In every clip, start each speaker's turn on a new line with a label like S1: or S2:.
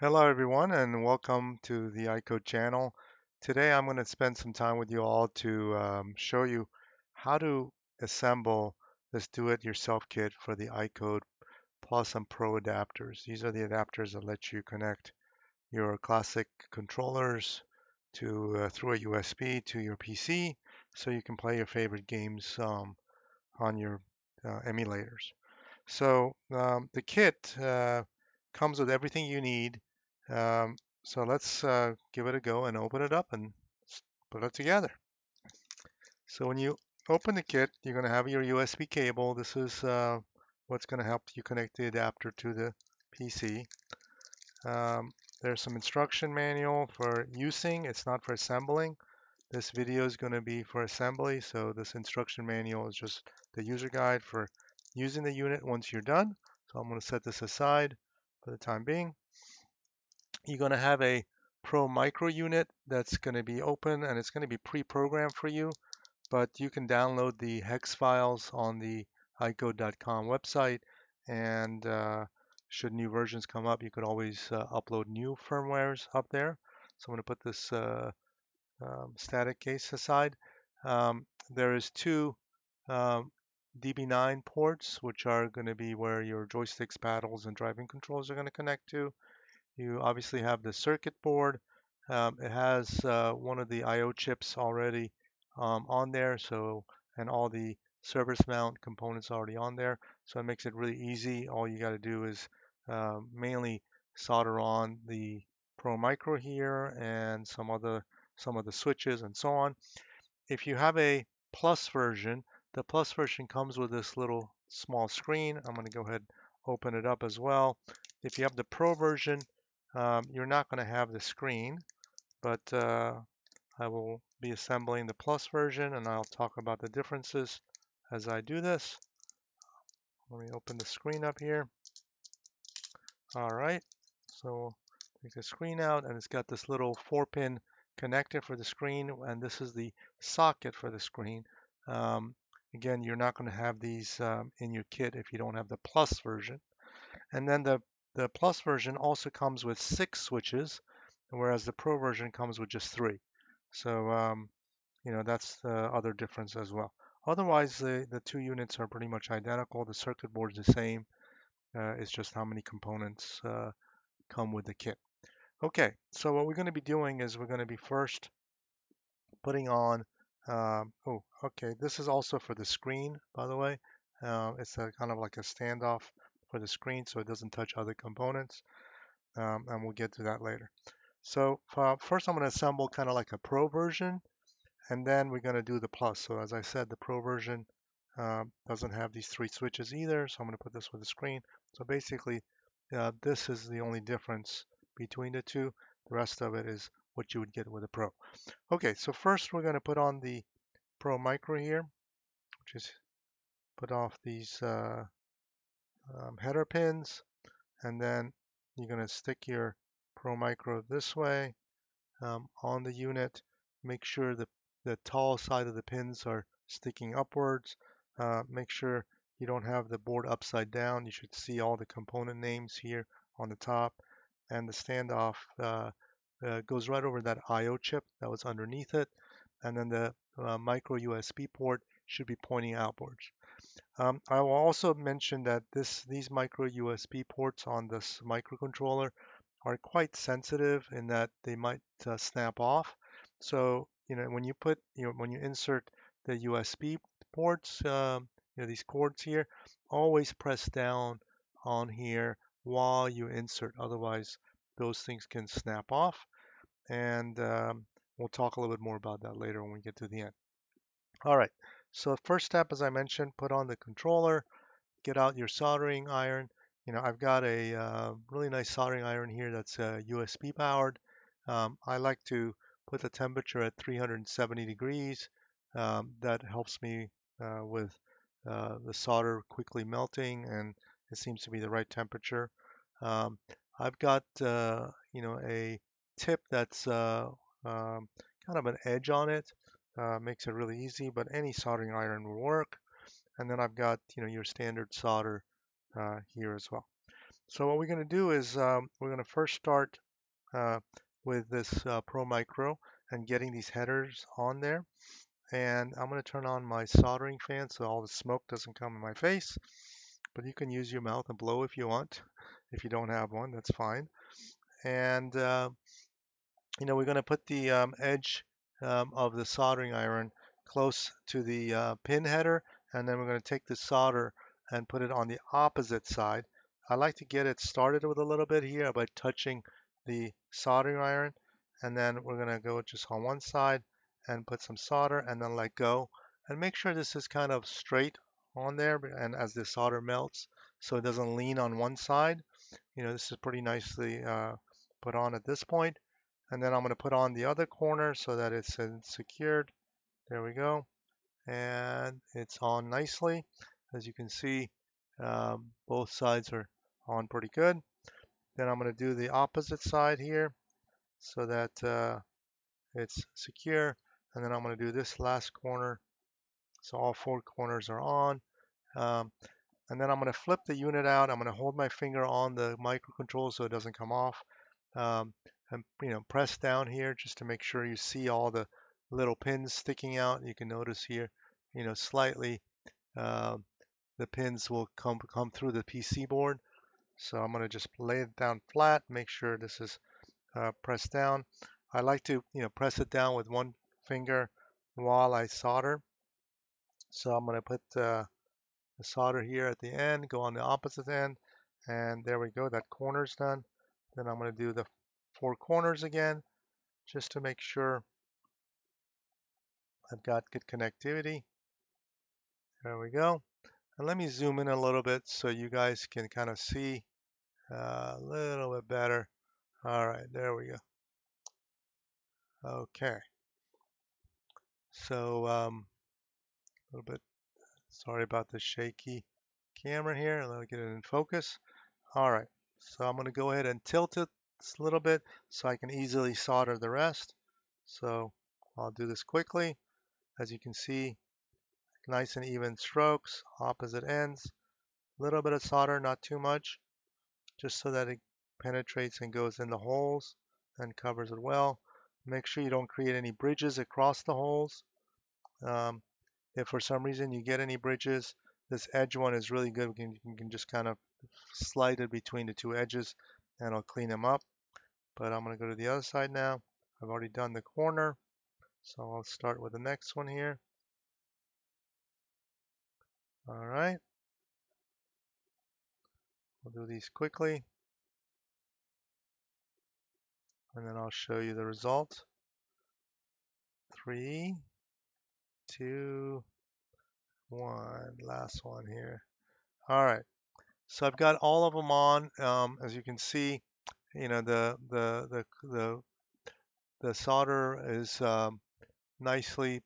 S1: Hello everyone and welcome to the iCode channel. Today I'm going to spend some time with you all to show you how to assemble this do-it-yourself kit for the iCode Plus and Pro adapters. These are the adapters that let you connect your classic controllers to through a USB to your PC so you can play your favorite games on your emulators. So the kit comes with everything you need. So let's give it a go and open it up and put it together. So when you open the kit, you're going to have your USB cable. This is what's going to help you connect the adapter to the PC. There's some instruction manual for using. It's not for assembling. This video is going to be for assembly. So this instruction manual is just the user guide for using the unit once you're done. So I'm going to set this aside for the time being. You're going to have a Pro Micro unit that's going to be open and it's going to be pre-programmed for you, but you can download the hex files on the icode.com website and should new versions come up, you could always upload new firmwares up there. So I'm going to put this static case aside. There is two um, DB9 ports, which are going to be where your joysticks, paddles, and driving controls are going to connect to. You obviously have the circuit board. It has one of the I/O chips already on there, so and all the service mount components already on there. So it makes it really easy. All you got to do is mainly solder on the Pro Micro here and some of the switches and so on. If you have a Plus version, the Plus version comes with this little small screen. I'm going to go ahead and open it up as well. If you have the Pro version, you're not going to have the screen, but I will be assembling the Plus version and I'll talk about the differences as I do this. Let me open the screen up here. All right, so take the screen out and it's got this little 4-pin connector for the screen, and this is the socket for the screen. Um, Again, you're not going to have these in your kit if you don't have the Plus version. And then the Plus version also comes with 6 switches, whereas the Pro version comes with just 3. So, that's the other difference as well. Otherwise, the two units are pretty much identical. The circuit board is the same. It's just how many components come with the kit. Okay, so what we're going to be doing is we're going to be first putting on, okay, this is also for the screen, by the way. It's a kind of like a standoff for the screen so it doesn't touch other components, and we'll get to that later. So first I'm going to assemble kind of like a Pro version, and then we're going to do the Plus. So as I said, the Pro version doesn't have these 3 switches either, so I'm going to put this with the screen. So basically, this is the only difference between the two. The rest of it is what you would get with a Pro. Okay, so first we're going to put on the Pro Micro here, which is put off these header pins, and then you're going to stick your Pro Micro this way on the unit. Make sure the tall side of the pins are sticking upwards. Make sure you don't have the board upside down. You should see all the component names here on the top, and the standoff goes right over that I/O chip that was underneath it, and then the micro USB port should be pointing outwards. I will also mention that these micro USB ports on this microcontroller are quite sensitive in that they might snap off. So, when you when you insert the USB ports, these cords here, always press down on here while you insert. Otherwise, those things can snap off. And we'll talk a little bit more about that later when we get to the end. All right. So first step, as I mentioned, put on the controller, get out your soldering iron. I've got a really nice soldering iron here that's USB powered. I like to put the temperature at 370 degrees. That helps me with the solder quickly melting, and it seems to be the right temperature. Um, I've got a tip that's kind of an edge on it. Makes it really easy, but any soldering iron will work. And then I've got your standard solder here as well. So what we're going to do is we're going to first start uh, with this Pro Micro and getting these headers on there. And I'm going to turn on my soldering fan so all the smoke doesn't come in my face. But you can use your mouth and blow if you want. If you don't have one, that's fine. And we're going to put the edge of the soldering iron close to the pin header, and then we're going to take the solder and put it on the opposite side. I like to get it started with a little bit here by touching the soldering iron, and then we're going to go just on one side and put some solder and then let go. And make sure this is kind of straight on there, and as the solder melts, so it doesn't lean on one side. This is pretty nicely put on at this point. And then I'm going to put on the other corner so that it's secured. There we go. And it's on nicely. As you can see, both sides are on pretty good. Then I'm going to do the opposite side here so that it's secure. And then I'm going to do this last corner. So all four corners are on. Um, and then I'm going to flip the unit out. I'm going to hold my finger on the microcontroller so it doesn't come off. Um, and press down here just to make sure you see all the little pins sticking out. You can notice here, slightly uh, the pins will come through the PC board. So I'm going to just lay it down flat, make sure this is pressed down. I like to press it down with one finger while I solder. So I'm going to put the solder here at the end, go on the opposite end, and there we go, that corner's done. Then I'm going to do the four corners again just to make sure I've got good connectivity. There we go. And let me zoom in a little bit so you guys can kind of see a little bit better. All right, there we go. Okay. So a little bit sorry about the shaky camera here. Let me get it in focus. All right. So I'm going to go ahead and tilt it a little bit so I can easily solder the rest. So I'll do this quickly. As you can see, nice and even strokes, opposite ends. A little bit of solder, not too much, just so that it penetrates and goes in the holes and covers it well. Make sure you don't create any bridges across the holes. Um, if for some reason you get any bridges, this edge one is really good. You can just kind of slide it between the two edges and it'll clean them up. But I'm going to go to the other side now. I've already done the corner, so I'll start with the next one here. All right, we'll do these quickly, and then I'll show you the result. 3, 2, 1. Last one here. All right, so I've got all of them on. As you can see, the solder is nicely,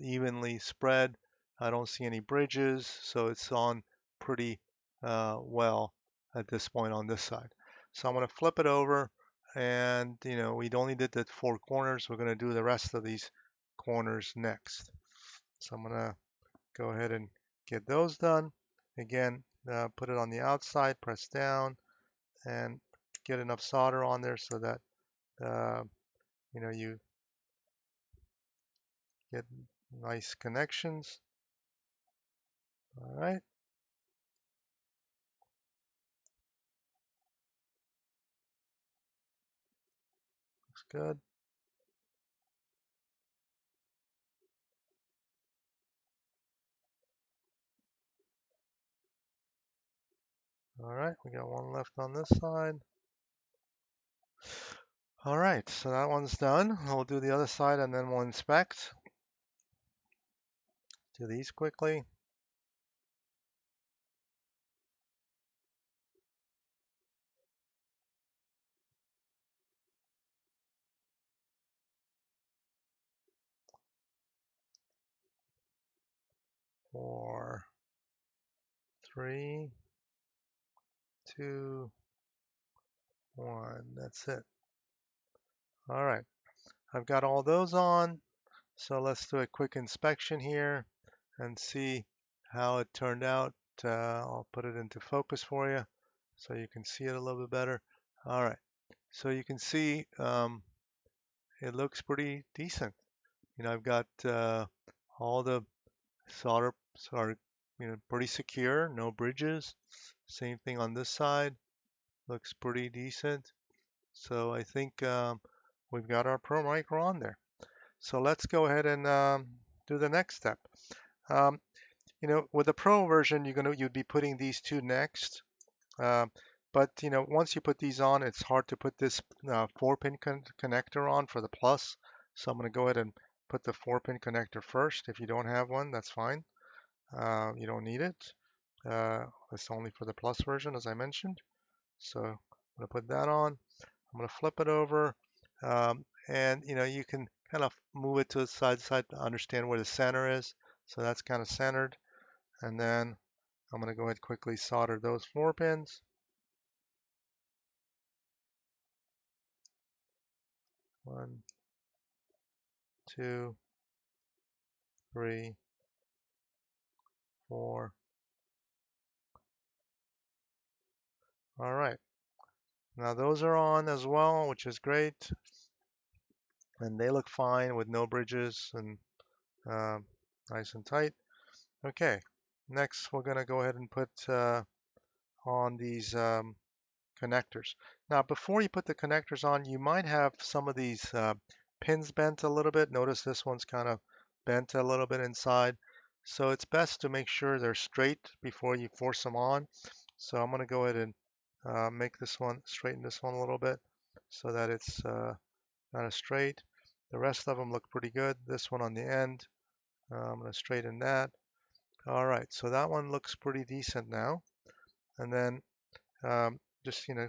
S1: evenly spread. I don't see any bridges, so it's on pretty well at this point on this side. So I'm going to flip it over, and we only did the four corners. We're going to do the rest of these corners next. So I'm going to go ahead and get those done. Again, put it on the outside, press down, and get enough solder on there so that you get nice connections. All right. Looks good. All right, we got one left on this side. All right, so that one's done. We'll do the other side and then we'll inspect. Do these quickly. Four, 3, 2, 1. That's it. All right, I've got all those on. So let's do a quick inspection here and see how it turned out. I'll put it into focus for you. so you can see it a little bit better. All right, so you can see it looks pretty decent. I've got all the solder are pretty secure, no bridges. Same thing on this side, looks pretty decent. So I think we've got our Pro Micro on there. So let's go ahead and do the next step. Um, with the Pro version, you'd be putting these two next. Uh, but once you put these on, it's hard to put this 4-pin connector on for the plus. So I'm going to go ahead and put the 4-pin connector first. If you don't have one, that's fine. You don't need it. It's only for the plus version, as I mentioned. So I'm going to put that on. I'm going to flip it over. And you can kind of move it to the side to understand where the center is. So that's kind of centered. And then I'm going to go ahead and quickly solder those 4 pins. 1, 2, 3, 4. All right. Now those are on as well, which is great. And they look fine with no bridges and nice and tight. Okay. Next, we're going to go ahead and put on these connectors. Now, before you put the connectors on, you might have some of these pins bent a little bit. Notice this one's kind of bent a little bit inside. So it's best to make sure they're straight before you force them on. So I'm going to go ahead and straighten this one a little bit so that it's kind of straight. The rest of them look pretty good. This one on the end, I'm going to straighten that. All right, so that one looks pretty decent now. And then just, you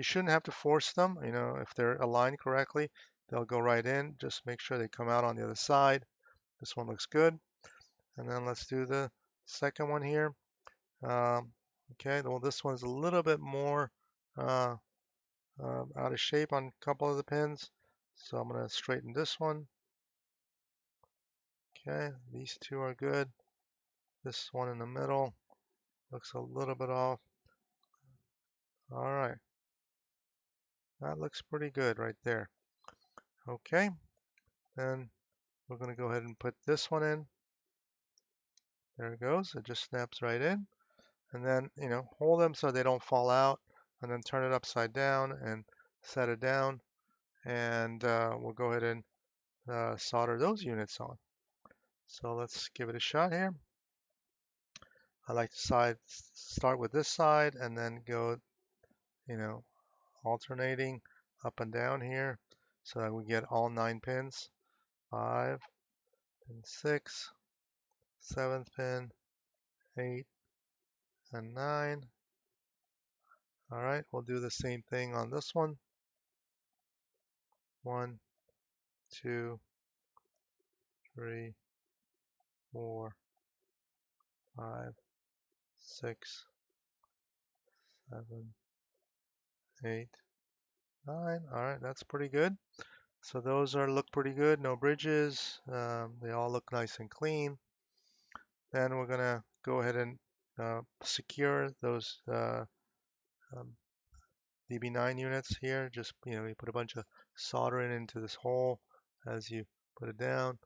S1: shouldn't have to force them. If they're aligned correctly, they'll go right in. Just make sure they come out on the other side. This one looks good. And then let's do the second one here. Okay, well, this one's a little bit more uh, out of shape on a couple of the pins. So I'm going to straighten this one. Okay, these two are good. This one in the middle looks a little bit off. All right, that looks pretty good right there. Okay, then we're going to go ahead and put this one in. There it goes. It just snaps right in. And then, hold them so they don't fall out. And then turn it upside down and set it down. And we'll go ahead and solder those units on. So let's give it a shot here. I like to start with this side and then go, alternating up and down here so that we get all 9 pins. 5 and 6, 7th pin, 8 and 9. All right, we'll do the same thing on this one. 1, 2, 3, 4, 5, 6, 7, 8, 9. All right, that's pretty good. So those look pretty good. No bridges. They all look nice and clean. Then we're gonna go ahead and secure those um, DB9 units here. Just you put a bunch of soldering into this hole as you put it down.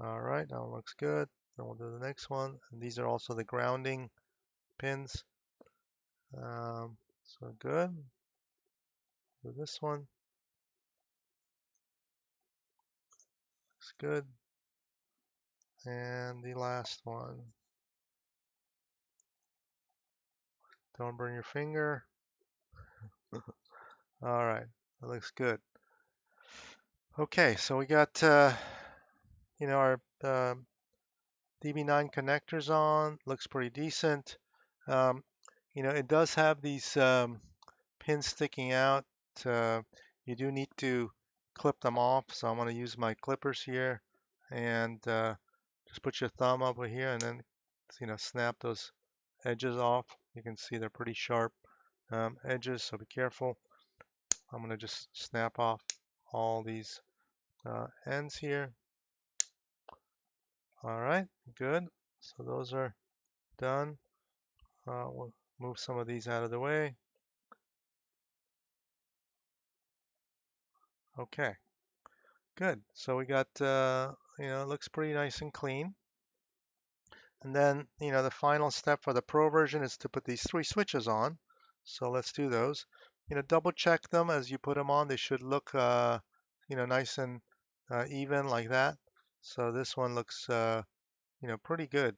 S1: All right, now it looks good. Then we'll do the next one. And these are also the grounding pins. So good. Do this one. Looks good. And the last one. Don't burn your finger. All right, that looks good. Okay, so we got our DB9 connectors on. Looks pretty decent. Um, it does have these pins sticking out. Uh, you do need to clip them off, so I'm going to use my clippers here and just put your thumb over here and then snap those edges off. You can see they're pretty sharp edges, so be careful. I'm going to just snap off all these ends here. All right, good. So those are done. We'll move some of these out of the way. Okay, good. So we got, it looks pretty nice and clean. And then, the final step for the Pro version is to put these three switches on. So let's do those. Double check them as you put them on. They should look, nice and even like that. So this one looks, pretty good.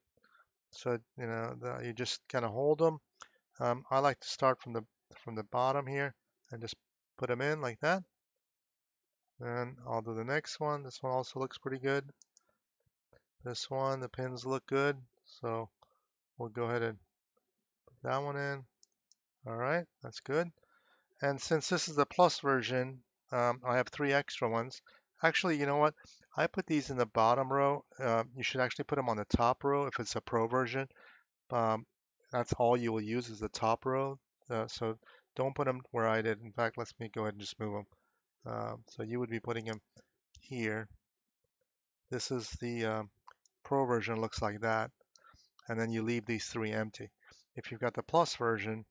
S1: So, you just kind of hold them. I like to start from the bottom here and just put them in like that. And I'll do the next one. This one also looks pretty good. This one, the pins look good. So we'll go ahead and put that one in. All right, that's good. And since this is the plus version, I have three extra ones. Actually, you know what? I put these in the bottom row. You should actually put them on the top row if it's a pro version. Um, that's all you will use is the top row. So don't put them where I did. In fact, let me go ahead and just move them. So you would be putting them here. This is the pro version, looks like that. And then you leave these three empty. If you've got the plus version,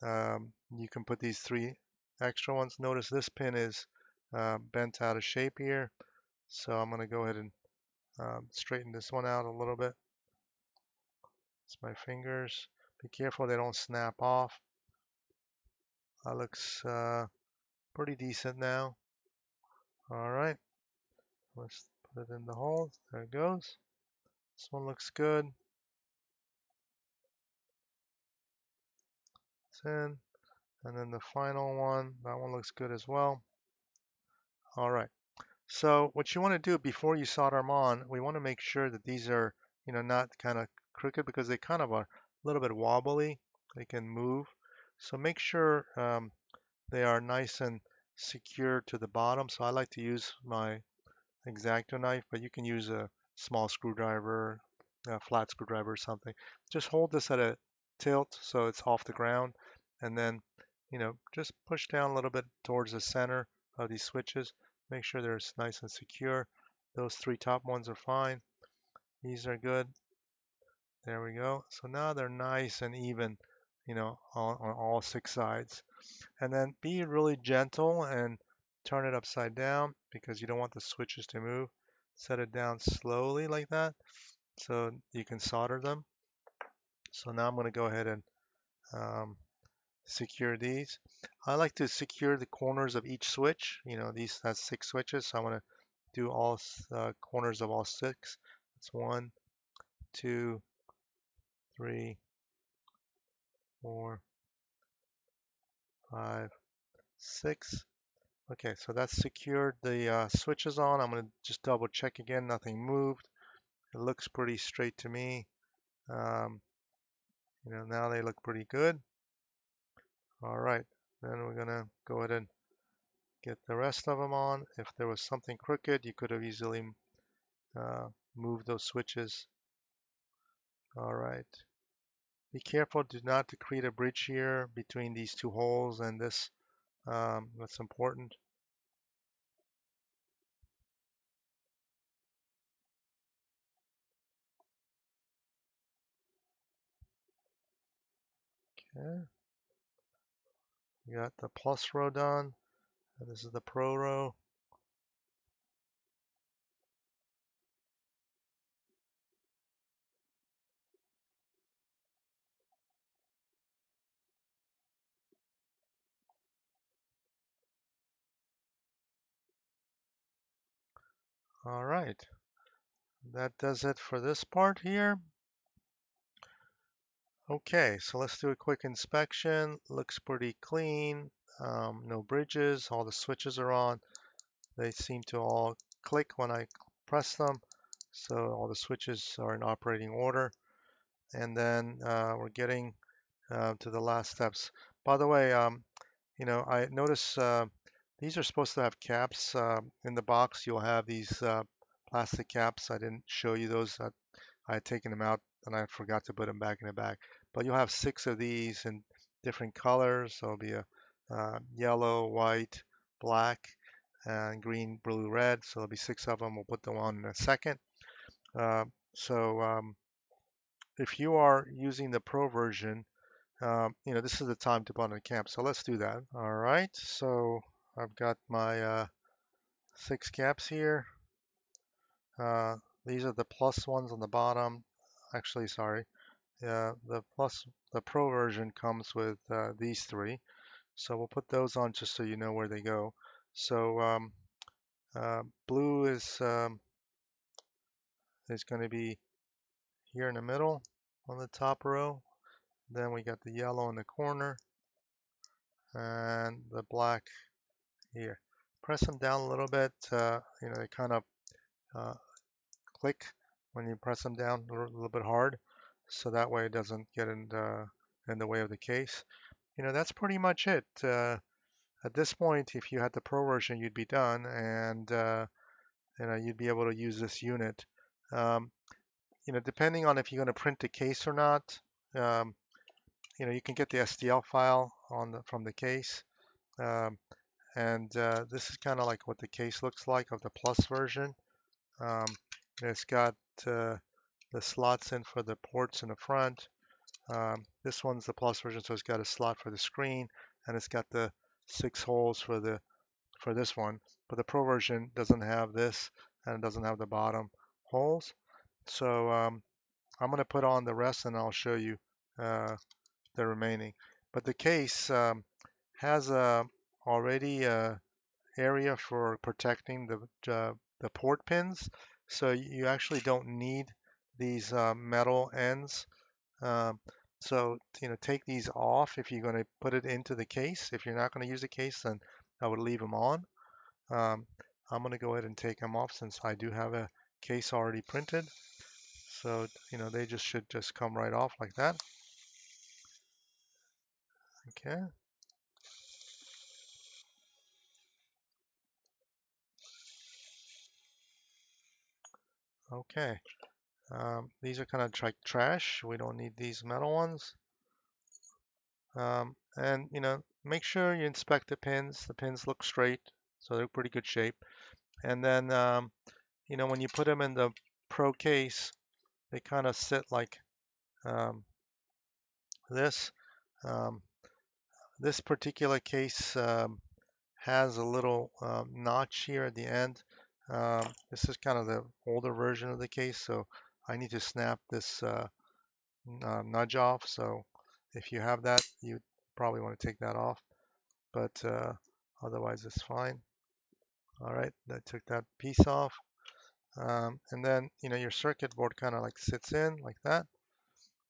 S1: you can put these three extra ones. Notice this pin is bent out of shape here. So I'm going to go ahead and straighten this one out a little bit. It's my fingers. Be careful they don't snap off. That looks pretty decent now. All right, let's put it in the hole. There it goes. This one looks good. It's in. And then the final one, that one looks good as well. All right. So what you want to do before you solder them on, we want to make sure that these are, not kind of crooked because they kind of are a little bit wobbly. They can move. So make sure they are nice and secure to the bottom. So I like to use my X-Acto knife, but you can use a small screwdriver, a flat screwdriver or something. Just hold this at a tilt so it's off the ground, and then, just push down a little bit towards the center of these switches. Make sure they're nice and secure. Those three top ones are fine. These are good. There we go. So now they're nice and even, on all six sides. And then be really gentle and turn it upside down because you don't want the switches to move. Set it down slowly like that so you can solder them. So now I'm going to go ahead and um, secure these. I like to secure the corners of each switch. These has six switches, so I'm going to do all corners of all six. That's one, two, three, four, five, six. Okay, so that's secured the switches on. I'm going to just double check again. Nothing moved. It looks pretty straight to me. Um, now they look pretty good. All right, then we're going to go ahead and get the rest of them on. If there was something crooked, you could have easily uh, moved those switches. All right. Be careful do not to create a bridge here between these two holes and this. That's important. Okay, we got the plus row done. And this is the pro row. All right, that does it for this part here. Okay, so let's do a quick inspection. Looks pretty clean. No bridges. All the switches are on. They seem to all click when I press them. So all the switches are in operating order. And then we're getting to the last steps. By the way, I notice these are supposed to have caps. In the box, you'll have these plastic caps. I didn't show you those. I had taken them out and I forgot to put them back in the bag. But you'll have six of these in different colors. There'll be a yellow, white, black, and green, blue, red. So there'll be six of them. We'll put them on in a second. Uh, so if you are using the Pro version, this is the time to put on a camp. So let's do that. All right. So I've got my 6 caps here. These are the plus ones on the bottom. Actually, sorry. The Pro version comes with these 3. So we'll put those on just so you know where they go. So blue is going to be here in the middle on the top row. Then we got the yellow in the corner and the black here. Press them down a little bit. They kind of uh, click when you press them down a little bit hard, so that way it doesn't get in the way of the case. That's pretty much it. At this point, if you had the Pro version, you'd be done, and you'd be able to use this unit. Um, Depending on if you're going to print the case or not, um, you can get the STL file from the case. Um, and this is kind of like what the case looks like of the Plus version. Um, it's got the slots in for the ports in the front. This one's the Plus version, so it's got a slot for the screen, and it's got the 6 holes for this one. But the Pro version doesn't have this, and it doesn't have the bottom holes. So I'm going to put on the rest, and I'll show you the remaining. But the case has already area for protecting the port pins, so you actually don't need these metal ends. Um, so take these off if you're going to put it into the case. If you're not going to use the case, then I would leave them on. Um, I'm going to go ahead and take them off since I do have a case already printed. So they should just come right off like that. Okay. Okay. These are kind of like trash. We don't need these metal ones. And make sure you inspect the pins. The pins look straight, so they're pretty good shape. And then when you put them in the Pro case, they kind of sit like um, this. Um, this particular case has a little notch here at the end. This is kind of the older version of the case, so I need to snap this nudge off. So if you have that, you probably want to take that off, but otherwise it's fine. All right, I took that piece off. And then, your circuit board kind of like sits in like that,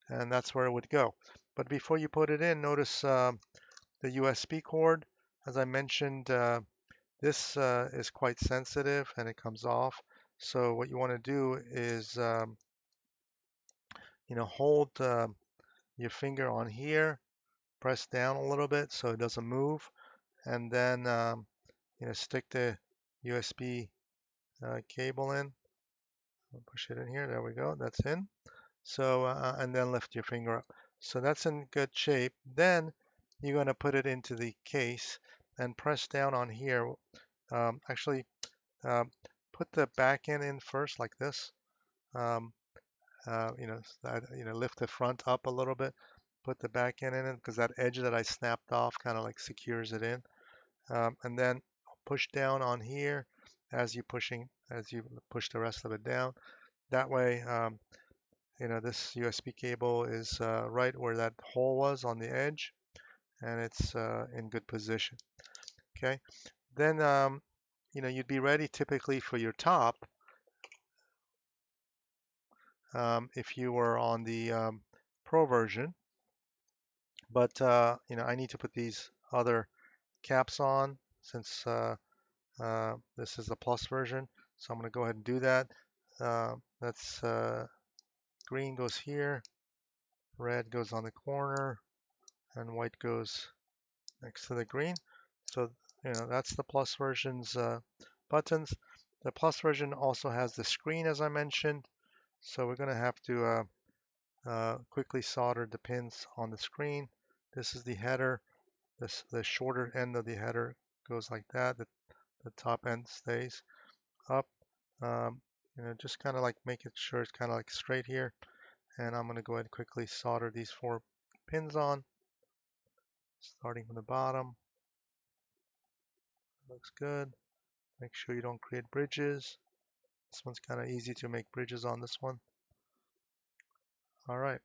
S1: and that's where it would go. But before you put it in, notice the USB cord. As I mentioned, this is quite sensitive and it comes off. So what you want to do is, hold your finger on here, press down a little bit so it doesn't move, and then, stick the USB cable in. Push it in here. There we go. That's in. So, and then lift your finger up. So that's in good shape. Then you're going to put it into the case and press down on here. Actually, um, put the back end in first, like this. Um, lift the front up a little bit. Put the back end in it because that edge that I snapped off kind of like secures it in. And then push down on here as you push the rest of it down. That way, this USB cable is right where that hole was on the edge, and it's in good position. Okay, then you'd be ready typically for your top if you were on the Pro version. But I need to put these other caps on since this is the Plus version. So I'm going to go ahead and do that. That's green goes here, red goes on the corner, and white goes next to the green. So, that's the Plus version's buttons. The Plus version also has the screen, as I mentioned. So we're going to have to quickly solder the pins on the screen. This is the header. The shorter end of the header goes like that. The top end stays up. Um, just kind of like making sure it's kind of like straight here. And I'm going to go ahead and quickly solder these 4 pins on, starting from the bottom. Looks good. Make sure you don't create bridges. This one's kind of easy to make bridges on this one. All right.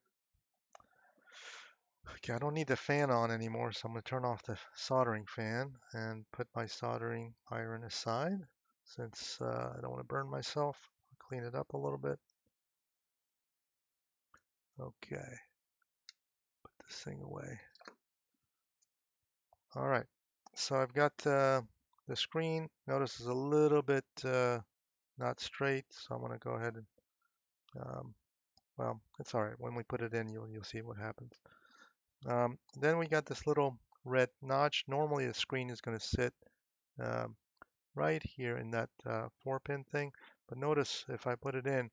S1: Okay, I don't need the fan on anymore, so I'm going to turn off the soldering fan and put my soldering iron aside since I don't want to burn myself. I'll clean it up a little bit. Okay, put this thing away. All right, so I've got the screen. Notice it's a little bit not straight, so I'm going to go ahead and, well, it's all right. When we put it in, you'll see what happens. Then we got this little red notch. Normally the screen is going to sit um, right here in that 4-pin thing. But notice if I put it in,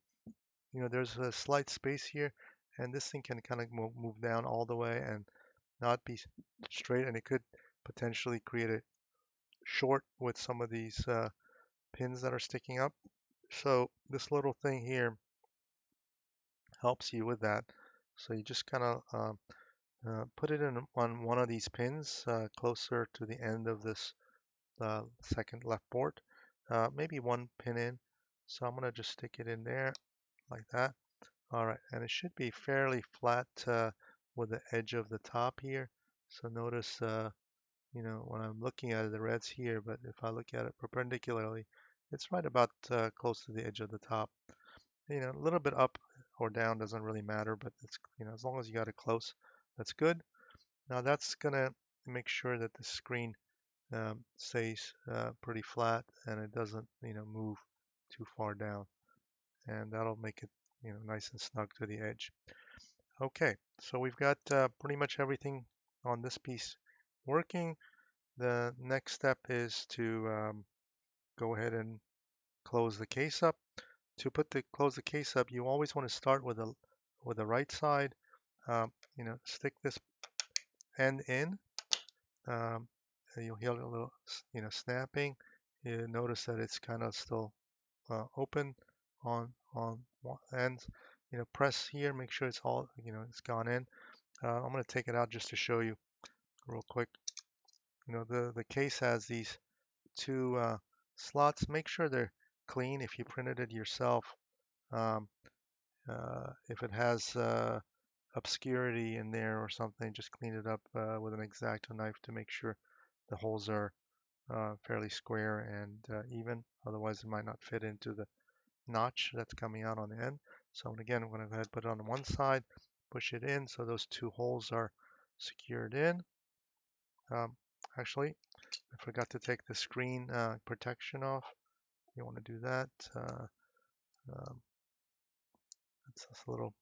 S1: there's a slight space here, and this thing can kind of move down all the way and not be straight, and it could potentially create a short with some of these pins that are sticking up. So this little thing here helps you with that. So you just kind of put it in on one of these pins closer to the end of this second left port, maybe one pin in. So I'm going to just stick it in there like that. All right, and it should be fairly flat with the edge of the top here. So notice, when I'm looking at it, the red's here, but if I look at it perpendicularly, it's right about close to the edge of the top. A little bit up or down doesn't really matter, but it's, as long as you got it close, that's good. Now that's gonna make sure that the screen stays pretty flat and it doesn't, move too far down. And that'll make it, nice and snug to the edge. Okay, so we've got pretty much everything on this piece working. The next step is to go ahead and close the case up. To close the case up, you always want to start with the right side. Stick this end in. Um, and you'll hear a little, snapping. You notice that it's kind of still open on one end. Press here, make sure it's all, it's gone in. I'm going to take it out just to show you real quick. The case has these two slots. Make sure they're clean if you printed it yourself. Um, if it has obscurity in there or something, just clean it up with an X-Acto knife to make sure the holes are fairly square and even. Otherwise, it might not fit into the notch that's coming out on the end. So again, I'm going to go ahead and put it on one side, push it in so those two holes are secured in. Actually, I forgot to take the screen protection off. You want to do that. Um, it's this little,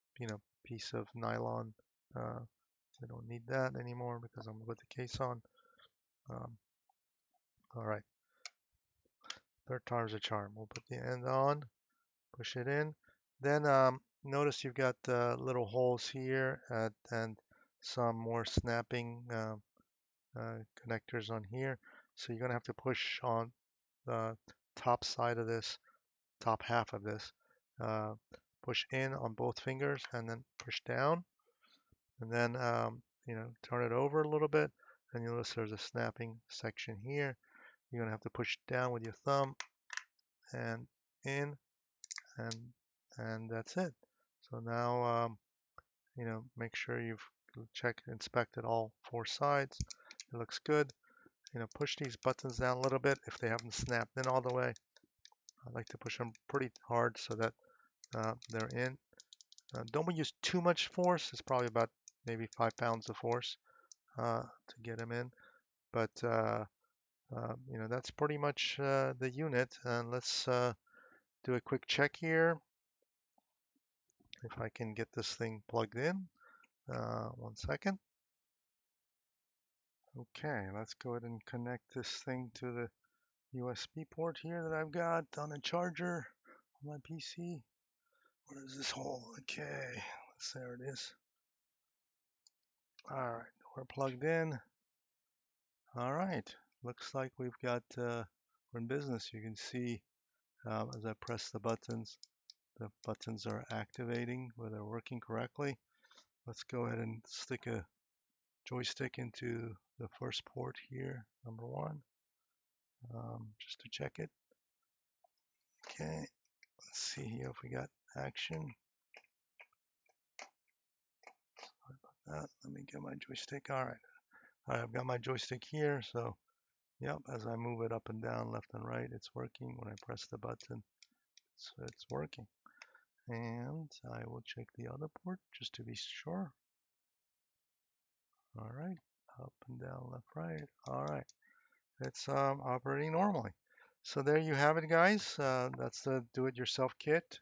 S1: piece of nylon. I don't need that anymore because I'm going to put the case on. Um, all right, third time's a charm. We'll put the end on, push it in. Then notice you've got little holes here and some more snapping connectors on here. So you're going to have to push on the top side of this, top half of this. Uh, push in on both fingers and then push down. And then, turn it over a little bit. And you'll notice there's a snapping section here. You're going to have to push down with your thumb and in and that's it. So now, make sure you've inspected all four sides. It looks good. Push these buttons down a little bit if they haven't snapped in all the way. I like to push them pretty hard so that they're in. Don't use too much force. It's probably about maybe 5 pounds of force to get them in. But that's pretty much the unit. And let's do a quick check here. If I can get this thing plugged in. 1 second. Okay, let's go ahead and connect this thing to the USB port here that I've got on a charger on my PC. Where is this hole? Okay, there it is. All right, we're plugged in. All right, looks like we've got, we're in business. You can see as I press the buttons are activating, where they're working correctly. Let's go ahead and stick a joystick into the first port here, number one, just to check it. Okay, let's see here if we got action. Let me get my joystick. All right, I've got my joystick here. So, yep, as I move it up and down, left and right, it's working. When I press the button, it's working. And I will check the other port just to be sure. All right, up and down, left, right. All right, it's operating normally. So there you have it, guys. That's the do-it-yourself kit.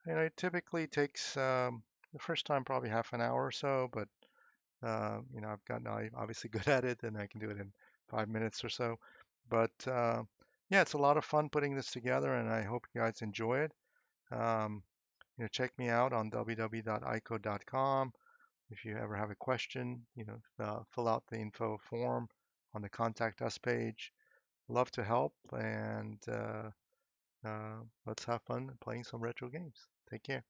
S1: It typically takes the first time probably half an hour or so, but I've gotten obviously good at it, and I can do it in 5 minutes or so. But yeah, it's a lot of fun putting this together, and I hope you guys enjoy it. Um, check me out on www.icode.com. If you ever have a question, fill out the info form on the contact us page. Love to help, and let's have fun playing some retro games. Take care.